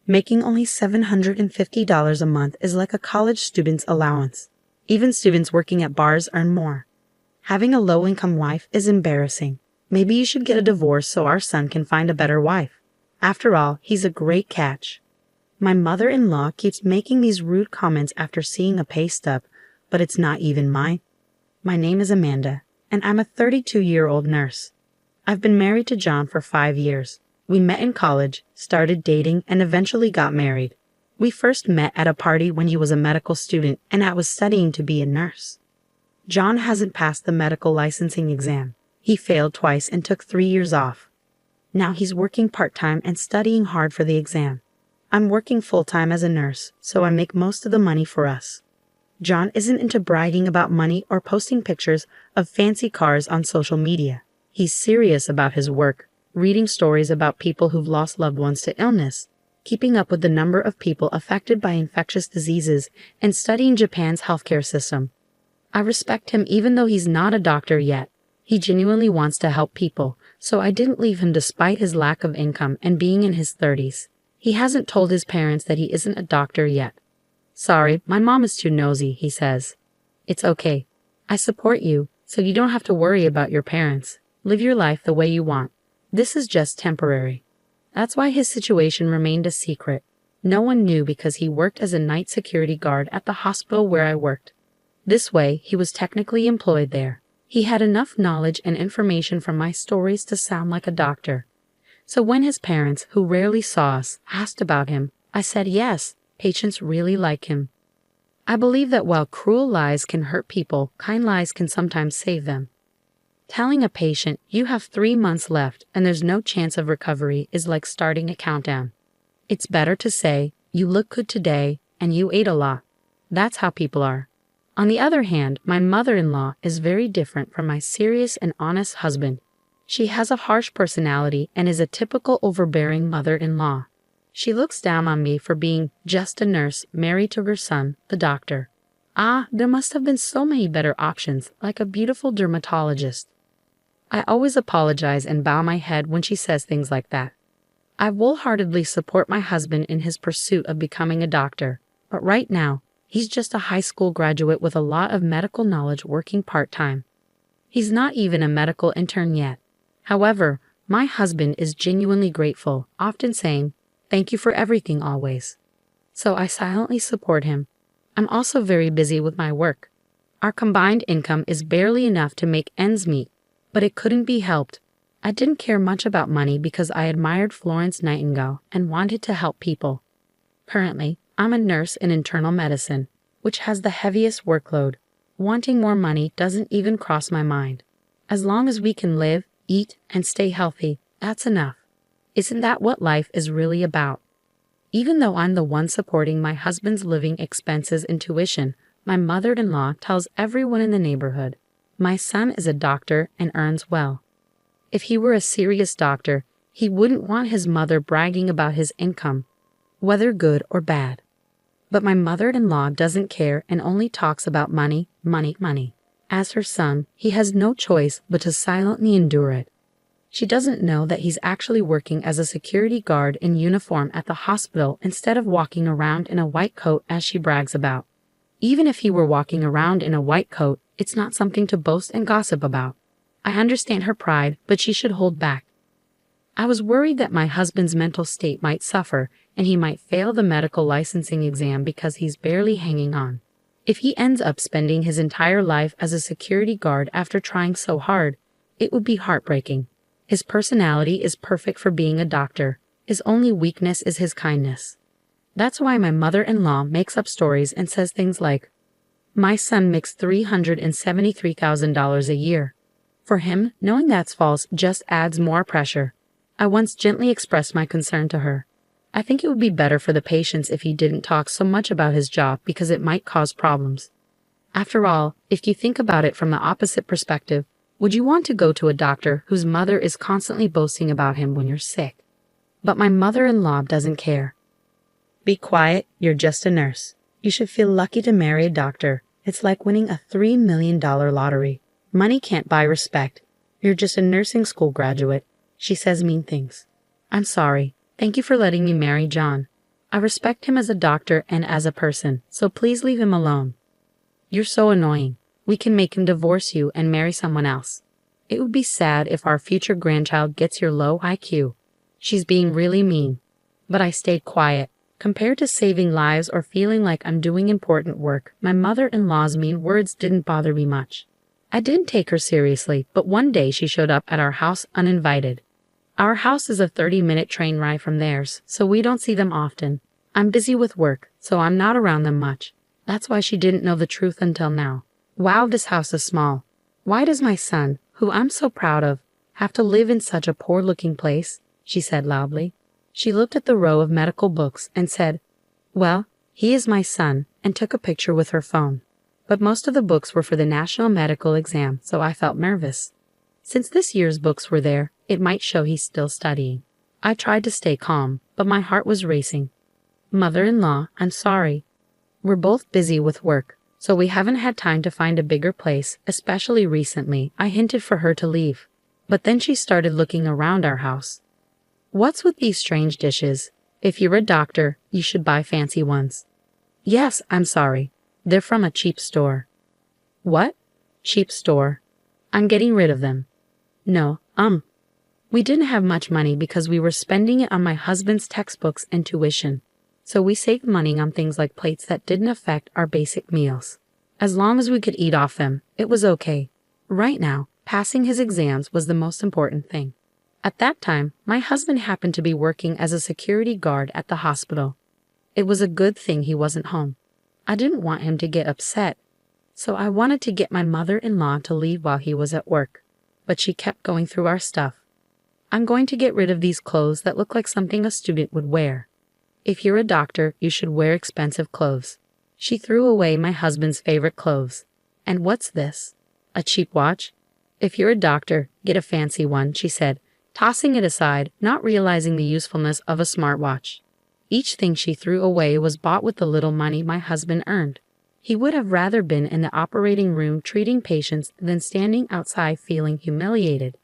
Making only $750 a month is like a college student's allowance. Even students working at bars earn more. Having a low-income wife is embarrassing. Maybe you should get a divorce so our son can find a better wife. After all, he's a great catch. My mother-in-law keeps making these rude comments after seeing a pay stub, but it's not even mine. My name is Amanda, and I'm a 32-year-old nurse. I've been married to John for 5 years. We met in college, started dating, and eventually got married. We first met at a party when he was a medical student and I was studying to be a nurse. John hasn't passed the medical licensing exam. He failed twice and took 3 years off. Now he's working part-time and studying hard for the exam. I'm working full-time as a nurse, so I make most of the money for us. John isn't into bragging about money or posting pictures of fancy cars on social media. He's serious about his work, reading stories about people who've lost loved ones to illness, keeping up with the number of people affected by infectious diseases, and studying Japan's healthcare system. I respect him even though he's not a doctor yet. He genuinely wants to help people, so I didn't leave him despite his lack of income and being in his 30s. He hasn't told his parents that he isn't a doctor yet. Sorry, my mom is too nosy, he says. It's okay. I support you, so you don't have to worry about your parents. Live your life the way you want. This is just temporary. That's why his situation remained a secret. No one knew because he worked as a night security guard at the hospital where I worked. This way, he was technically employed there. He had enough knowledge and information from my stories to sound like a doctor. So when his parents, who rarely saw us, asked about him, I said yes, patients really like him. I believe that while cruel lies can hurt people, kind lies can sometimes save them. Telling a patient you have 3 months left and there's no chance of recovery is like starting a countdown. It's better to say, you look good today and you ate a lot. That's how people are. On the other hand, my mother-in-law is very different from my serious and honest husband. She has a harsh personality and is a typical overbearing mother-in-law. She looks down on me for being just a nurse married to her son, the doctor. There must have been so many better options, like a beautiful dermatologist. I always apologize and bow my head when she says things like that. I wholeheartedly support my husband in his pursuit of becoming a doctor, but right now, he's just a high school graduate with a lot of medical knowledge working part-time. He's not even a medical intern yet. However, my husband is genuinely grateful, often saying, "Thank you for everything always." So I silently support him. I'm also very busy with my work. Our combined income is barely enough to make ends meet, but it couldn't be helped. I didn't care much about money because I admired Florence Nightingale and wanted to help people. Currently, I'm a nurse in internal medicine, which has the heaviest workload. Wanting more money doesn't even cross my mind. As long as we can live, eat, and stay healthy, that's enough. Isn't that what life is really about? Even though I'm the one supporting my husband's living expenses and tuition, my mother-in-law tells everyone in the neighborhood, my son is a doctor and earns well. If he were a serious doctor, he wouldn't want his mother bragging about his income, whether good or bad. But my mother-in-law doesn't care and only talks about money, money, money. As her son, he has no choice but to silently endure it. She doesn't know that he's actually working as a security guard in uniform at the hospital instead of walking around in a white coat as she brags about. Even if he were walking around in a white coat, it's not something to boast and gossip about. I understand her pride, but she should hold back. I was worried that my husband's mental state might suffer and he might fail the medical licensing exam because he's barely hanging on. If he ends up spending his entire life as a security guard after trying so hard, it would be heartbreaking. His personality is perfect for being a doctor. His only weakness is his kindness. That's why my mother-in-law makes up stories and says things like, "My son makes $373,000 a year." For him, knowing that's false just adds more pressure. I once gently expressed my concern to her. I think it would be better for the patients if he didn't talk so much about his job because it might cause problems. After all, if you think about it from the opposite perspective, would you want to go to a doctor whose mother is constantly boasting about him when you're sick? But my mother-in-law doesn't care. Be quiet, you're just a nurse. You should feel lucky to marry a doctor. It's like winning a $3 million lottery. Money can't buy respect. You're just a nursing school graduate. She says mean things. I'm sorry. Thank you for letting me marry John. I respect him as a doctor and as a person, so please leave him alone. You're so annoying. We can make him divorce you and marry someone else. It would be sad if our future grandchild gets your low IQ. She's being really mean. But I stayed quiet. Compared to saving lives or feeling like I'm doing important work, my mother-in-law's mean words didn't bother me much. I didn't take her seriously, but one day she showed up at our house uninvited. Our house is a 30-minute train ride from theirs, so we don't see them often. I'm busy with work, so I'm not around them much. That's why she didn't know the truth until now. Wow, this house is small. Why does my son, who I'm so proud of, have to live in such a poor-looking place? She said loudly. She looked at the row of medical books and said, "Well, he is my son," and took a picture with her phone. But most of the books were for the national medical exam, so I felt nervous. Since this year's books were there, it might show he's still studying. I tried to stay calm, but my heart was racing. Mother-in-law, I'm sorry. We're both busy with work, so we haven't had time to find a bigger place, especially recently. I hinted for her to leave. But then she started looking around our house. What's with these strange dishes? If you're a doctor, you should buy fancy ones. Yes, I'm sorry. They're from a cheap store. What? Cheap store? I'm getting rid of them. No, We didn't have much money because we were spending it on my husband's textbooks and tuition. So we saved money on things like plates that didn't affect our basic meals. As long as we could eat off them, it was okay. Right now, passing his exams was the most important thing. At that time, my husband happened to be working as a security guard at the hospital. It was a good thing he wasn't home. I didn't want him to get upset, so I wanted to get my mother-in-law to leave while he was at work. But she kept going through our stuff. I'm going to get rid of these clothes that look like something a student would wear. If you're a doctor, you should wear expensive clothes. She threw away my husband's favorite clothes. And what's this? A cheap watch? If you're a doctor, get a fancy one, she said, tossing it aside, not realizing the usefulness of a smartwatch. Each thing she threw away was bought with the little money my husband earned. He would have rather been in the operating room treating patients than standing outside feeling humiliated.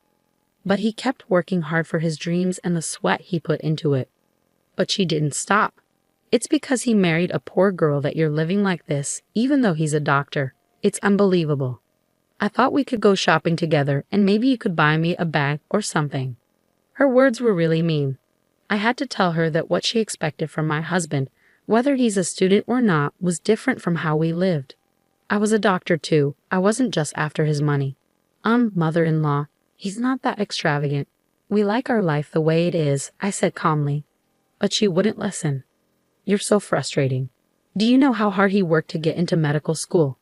But he kept working hard for his dreams and the sweat he put into it. But she didn't stop. It's because he married a poor girl that you're living like this, even though he's a doctor. It's unbelievable. I thought we could go shopping together and maybe you could buy me a bag or something. Her words were really mean. I had to tell her that what she expected from my husband, whether he's a student or not, was different from how we lived. I was a doctor too. I wasn't just after his money. Mother-in-law, he's not that extravagant. We like our life the way it is, I said calmly. But she wouldn't listen. You're so frustrating. Do you know how hard he worked to get into medical school?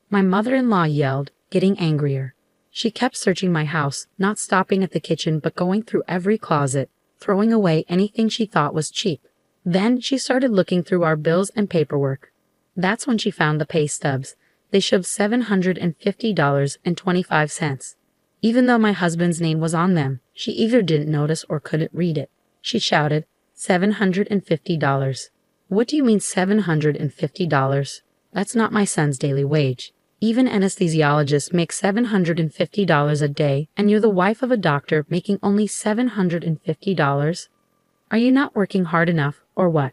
My mother-in-law yelled, getting angrier. She kept searching my house, not stopping at the kitchen but going through every closet, throwing away anything she thought was cheap. Then she started looking through our bills and paperwork. That's when she found the pay stubs. They showed $750.25. Even though my husband's name was on them, she either didn't notice or couldn't read it. She shouted, $750. What do you mean $750? That's not my son's daily wage. Even anesthesiologists make $750 a day, and you're the wife of a doctor making only $750? Are you not working hard enough, or what?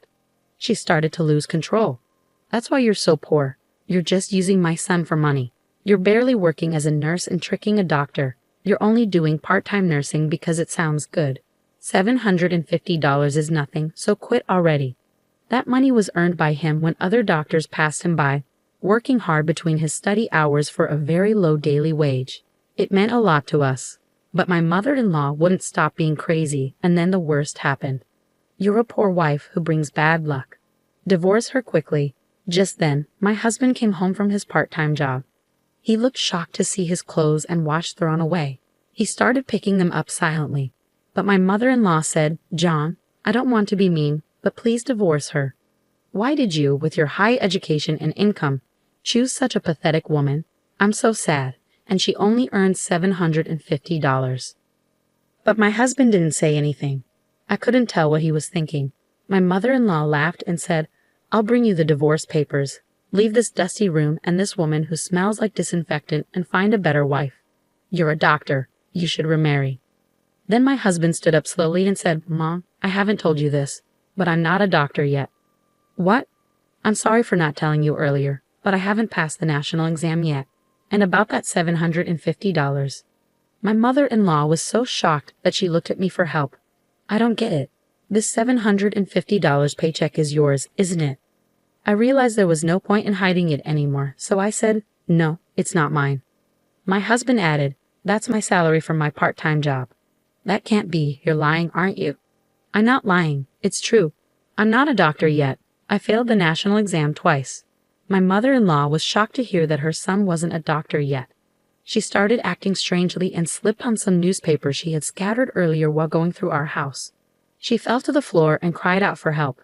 She started to lose control. That's why you're so poor. You're just using my son for money. You're barely working as a nurse and tricking a doctor. You're only doing part-time nursing because it sounds good. $750 is nothing, so quit already. That money was earned by him when other doctors passed him by, working hard between his study hours for a very low daily wage. It meant a lot to us. But my mother-in-law wouldn't stop being crazy, and then the worst happened. You're a poor wife who brings bad luck. Divorce her quickly. Just then, my husband came home from his part-time job. He looked shocked to see his clothes and watch thrown away. He started picking them up silently. But my mother-in-law said, John, I don't want to be mean, but please divorce her. Why did you, with your high education and income, choose such a pathetic woman? I'm so sad, and she only earned $750. But my husband didn't say anything. I couldn't tell what he was thinking. My mother-in-law laughed and said, I'll bring you the divorce papers. Leave this dusty room and this woman who smells like disinfectant and find a better wife. You're a doctor. You should remarry. Then my husband stood up slowly and said, Mom, I haven't told you this, but I'm not a doctor yet. What? I'm sorry for not telling you earlier, but I haven't passed the national exam yet. And about that $750. My mother-in-law was so shocked that she looked at me for help. I don't get it. This $750 paycheck is yours, isn't it? I realized there was no point in hiding it anymore, so I said, no, it's not mine. My husband added, that's my salary from my part-time job. That can't be, you're lying, aren't you? I'm not lying, it's true. I'm not a doctor yet. I failed the national exam twice. My mother-in-law was shocked to hear that her son wasn't a doctor yet. She started acting strangely and slipped on some newspapers she had scattered earlier while going through our house. She fell to the floor and cried out for help.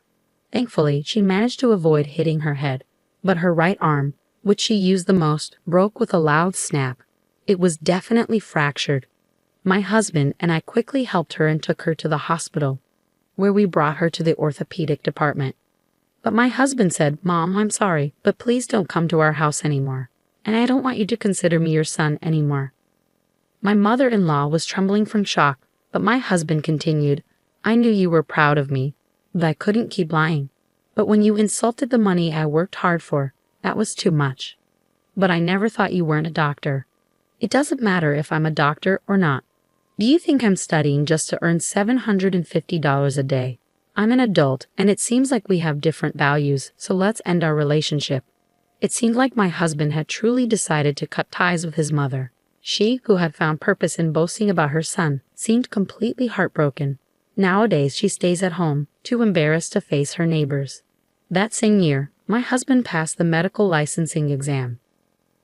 Thankfully, she managed to avoid hitting her head, but her right arm, which she used the most, broke with a loud snap. It was definitely fractured. My husband and I quickly helped her and took her to the hospital, where we brought her to the orthopedic department. But my husband said, Mom, I'm sorry, but please don't come to our house anymore, and I don't want you to consider me your son anymore. My mother-in-law was trembling from shock, but my husband continued, I knew you were proud of me, but I couldn't keep lying. But when you insulted the money I worked hard for, that was too much. But I never thought you weren't a doctor. It doesn't matter if I'm a doctor or not. Do you think I'm studying just to earn $750 a day? I'm an adult, and it seems like we have different values, so let's end our relationship. It seemed like my husband had truly decided to cut ties with his mother. She, who had found purpose in boasting about her son, seemed completely heartbroken. Nowadays, she stays at home, too embarrassed to face her neighbors. That same year, my husband passed the medical licensing exam.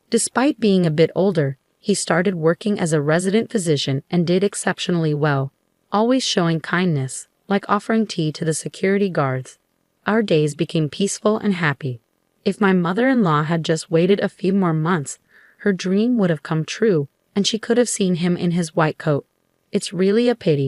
Despite being a bit older, he started working as a resident physician and did exceptionally well, always showing kindness, like offering tea to the security guards. Our days became peaceful and happy. If my mother-in-law had just waited a few more months, her dream would have come true, and she could have seen him in his white coat. It's really a pity